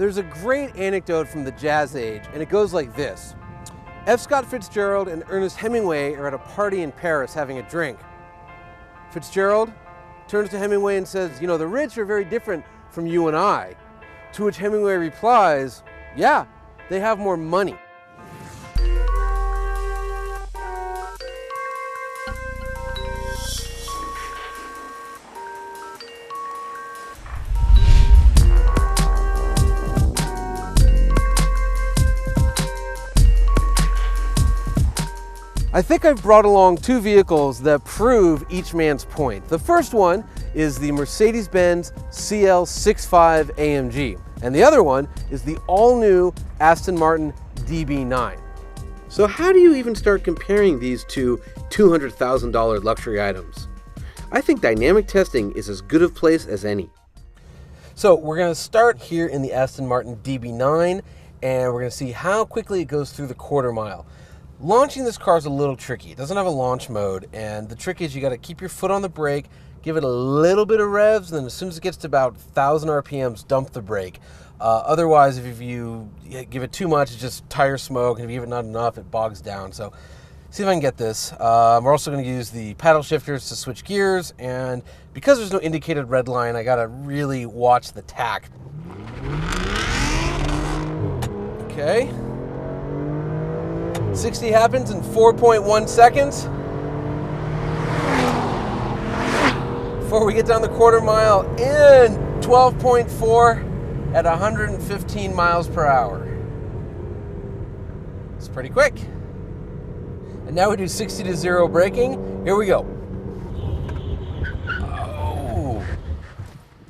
There's a great anecdote from the Jazz Age, and it goes like this. F. Scott Fitzgerald and Ernest Hemingway are at a party in Paris having a drink. Fitzgerald turns to Hemingway and says, "You know, the rich are very different from you and I." To which Hemingway replies, "Yeah, they have more money." I think I've brought along two vehicles that prove each man's point. The first one is the Mercedes-Benz CL65 AMG, and the other one is the all-new Aston Martin DB9. So how do you even start comparing these two $200,000 luxury items? I think dynamic testing is as good a place as any. So we're going to start here in the Aston Martin DB9, and we're going to see how quickly it goes through the quarter mile. Launching this car is a little tricky. It doesn't have a launch mode, and the trick is you got to keep your foot on the brake, give it a little bit of revs, and then as soon as it gets to about 1,000 RPMs, dump the brake. Otherwise, if you give it too much, it's just tire smoke, and if you give it not enough, it bogs down. So see if I can get this. We're also going to use the paddle shifters to switch gears, and because there's no indicated red line, I got to really watch the tach. Okay. 60 happens in 4.1 seconds. Before we get down the quarter mile in 12.4 at 115 miles per hour. It's pretty quick. And now we do 60 to 0 braking. Here we go. Oh.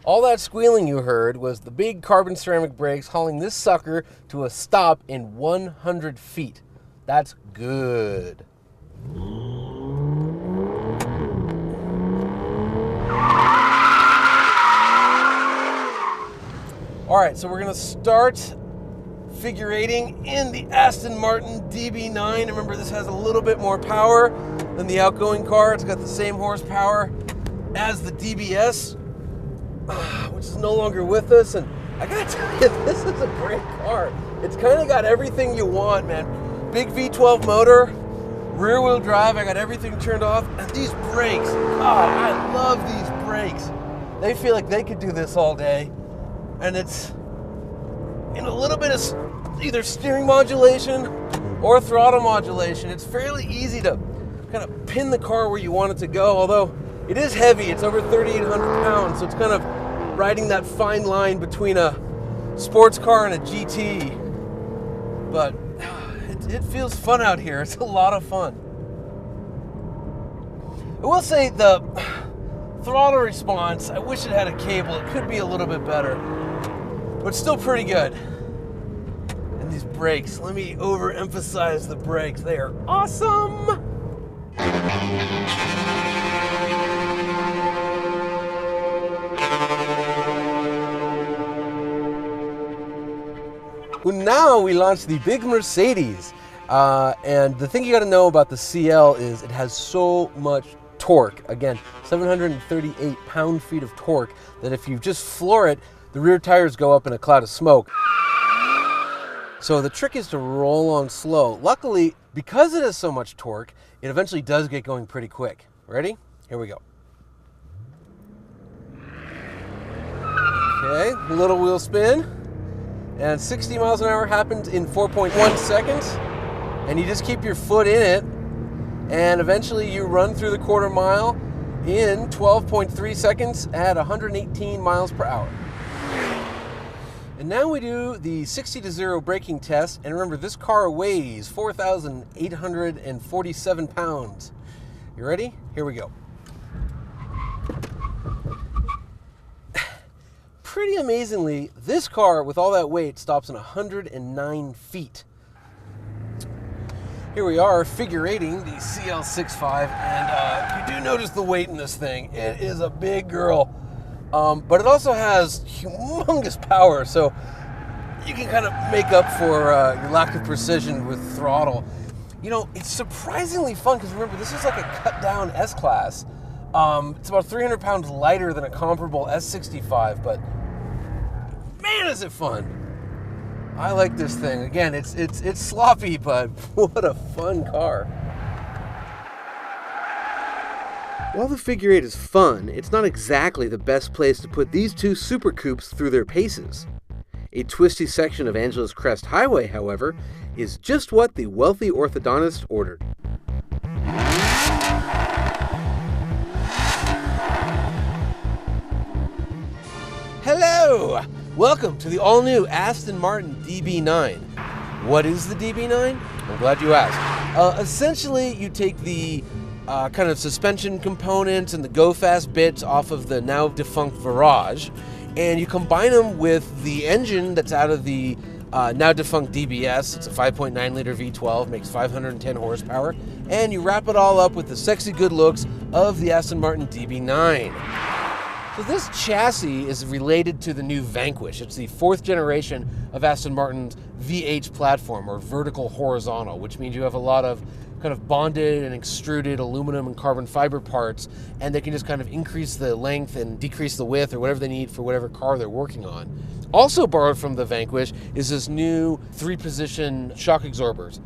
All that squealing you heard was the big carbon ceramic brakes hauling this sucker to a stop in 100 feet. That's good. All right, so we're gonna start figure eighting in the Aston Martin DB9. Remember, this has a little bit more power than the outgoing car. It's got the same horsepower as the DBS, which is no longer with us. And I gotta tell you, this is a great car. It's kind of got everything you want, man. Big V12 motor, rear wheel drive, I got everything turned off, and these brakes, God, I love these brakes. They feel like they could do this all day, and it's in a little bit of either steering modulation or throttle modulation. It's fairly easy to kind of pin the car where you want it to go, although it is heavy. It's over 3,800 pounds, so it's kind of riding that fine line between a sports car and a GT, but it feels fun out here. It's a lot of fun. I will say the throttle response, I wish it had a cable. It could be a little bit better, but still pretty good. And these brakes, let me overemphasize the brakes. They are awesome. Well, now we launch the big Mercedes. And the thing you got to know about the CL is it has so much torque. Again, 738 pound-feet of torque that if you just floor it, the rear tires go up in a cloud of smoke. So the trick is to roll on slow. Luckily, because it has so much torque, it eventually does get going pretty quick. Ready? Here we go. Okay, little wheel spin. And 60 miles an hour happens in 4.1 seconds. And you just keep your foot in it. And eventually you run through the quarter mile in 12.3 seconds at 118 miles per hour. And now we do the 60 to 0 braking test. And remember, this car weighs 4,847 pounds. You ready? Here we go. Pretty amazingly, this car with all that weight stops in 109 feet. Here we are figure eighting the CL65, and you do notice the weight in this thing. It is a big girl, but it also has humongous power, so you can kind of make up for your lack of precision with throttle. You know, it's surprisingly fun because remember, this is like a cut down S-Class. It's about 300 pounds lighter than a comparable S65, but man, is it fun. I like this thing. Again, it's sloppy, but what a fun car. While the figure 8 is fun, it's not exactly the best place to put these two super coupes through their paces. A twisty section of Angeles Crest Highway, however, is just what the wealthy orthodontist ordered. Hello! Welcome to the all-new Aston Martin DB9. What is the DB9? I'm glad you asked. Essentially, you take the kind of suspension components and the go-fast bits off of the now-defunct Virage, and you combine them with the engine that's out of the now-defunct DBS. It's a 5.9-liter V12, makes 510 horsepower, and you wrap it all up with the sexy good looks of the Aston Martin DB9. So this chassis is related to the new Vanquish. It's the fourth generation of Aston Martin's VH platform, or vertical horizontal, which means you have a lot of kind of bonded and extruded aluminum and carbon fiber parts, and they can just kind of increase the length and decrease the width or whatever they need for whatever car they're working on. Also borrowed from the Vanquish is this new 3-position shock absorbers.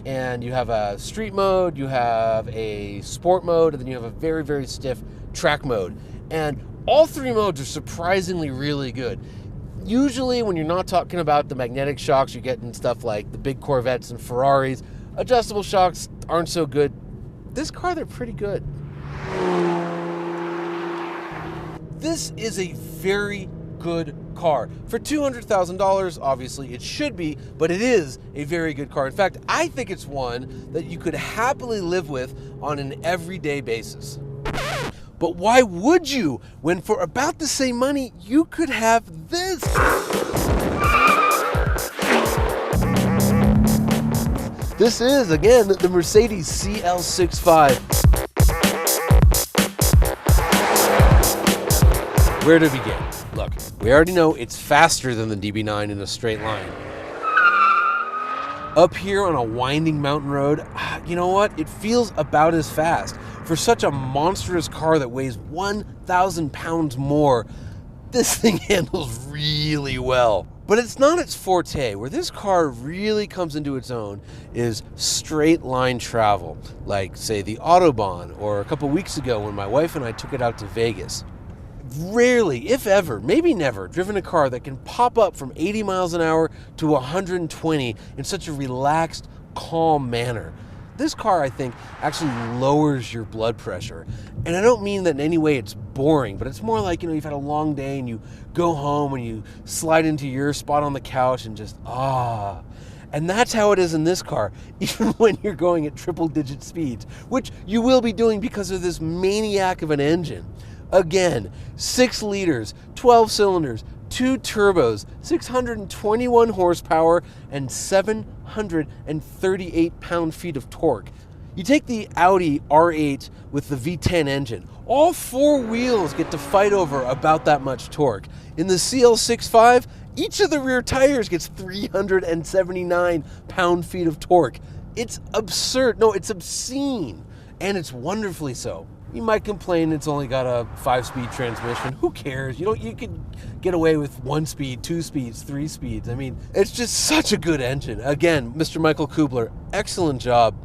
And you have a street mode, you have a sport mode, and then you have a very, very stiff track mode. And all 3 modes are surprisingly really good. Usually when you're not talking about the magnetic shocks, you're getting stuff like the big Corvettes and Ferraris. Adjustable shocks aren't so good. This car, they're pretty good. This is a very good car. For $200,000, obviously it should be, but it is a very good car. In fact, I think it's one that you could happily live with on an everyday basis. But why would you, when for about the same money, you could have this? This is, again, the Mercedes CL65. Where to begin? Look, we already know it's faster than the DB9 in a straight line. Up here on a winding mountain road, you know what? It feels about as fast. For such a monstrous car that weighs 1,000 pounds more, this thing handles really well. But it's not its forte. Where this car really comes into its own is straight line travel, like, say, the Autobahn, or a couple weeks ago when my wife and I took it out to Vegas. Rarely, if ever, maybe never, driven a car that can pop up from 80 miles an hour to 120 in such a relaxed, calm manner. This car, I think, actually lowers your blood pressure. And I don't mean that in any way it's boring, but it's more like, you've had a long day and you go home and you slide into your spot on the couch and just, And that's how it is in this car, even when you're going at triple-digit speeds, which you will be doing because of this maniac of an engine. Again, 6 liters, 12 cylinders, 2 turbos, 621 horsepower, and 738 pound-feet of torque. You take the Audi R8 with the V10 engine. All 4 wheels get to fight over about that much torque. In the CL65, each of the rear tires gets 379 pound-feet of torque. It's absurd. No, it's obscene. And it's wonderfully so. You might complain it's only got a 5-speed transmission. Who cares? You could get away with 1 speed, 2 speeds, 3 speeds. I mean, it's just such a good engine. Again, Mr. Michael Kubler, excellent job.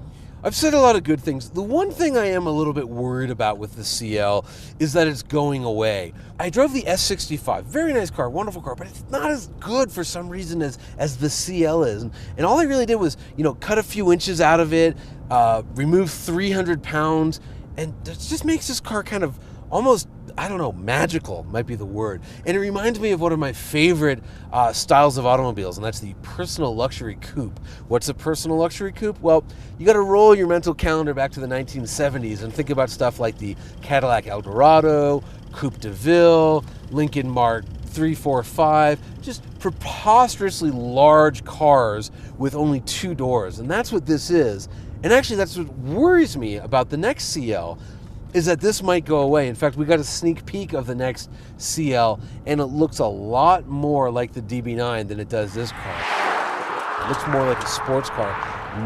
I've said a lot of good things. The one thing I am a little bit worried about with the CL is that it's going away. I drove the S65, very nice car, wonderful car, but it's not as good for some reason as the CL is. And all I really did was, cut a few inches out of it, remove 300 pounds, and it just makes this car kind of almost, magical might be the word. And it reminds me of one of my favorite styles of automobiles, and that's the personal luxury coupe. What's a personal luxury coupe? Well, you got to roll your mental calendar back to the 1970s and think about stuff like the Cadillac Eldorado, Coupe de Ville, Lincoln Mark 345, just preposterously large cars with only 2 doors. And that's what this is. And actually, that's what worries me about the next CL, is that this might go away. In fact, we got a sneak peek of the next CL, and it looks a lot more like the DB9 than it does this car. It looks more like a sports car,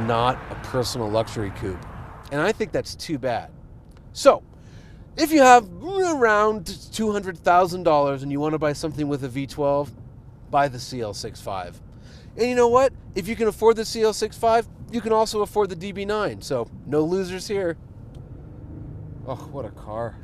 not a personal luxury coupe. And I think that's too bad. So, if you have around $200,000 and you want to buy something with a V12, buy the CL65. And you know what? If you can afford the CL65, you can also afford the DB9. So no losers here. Oh, what a car.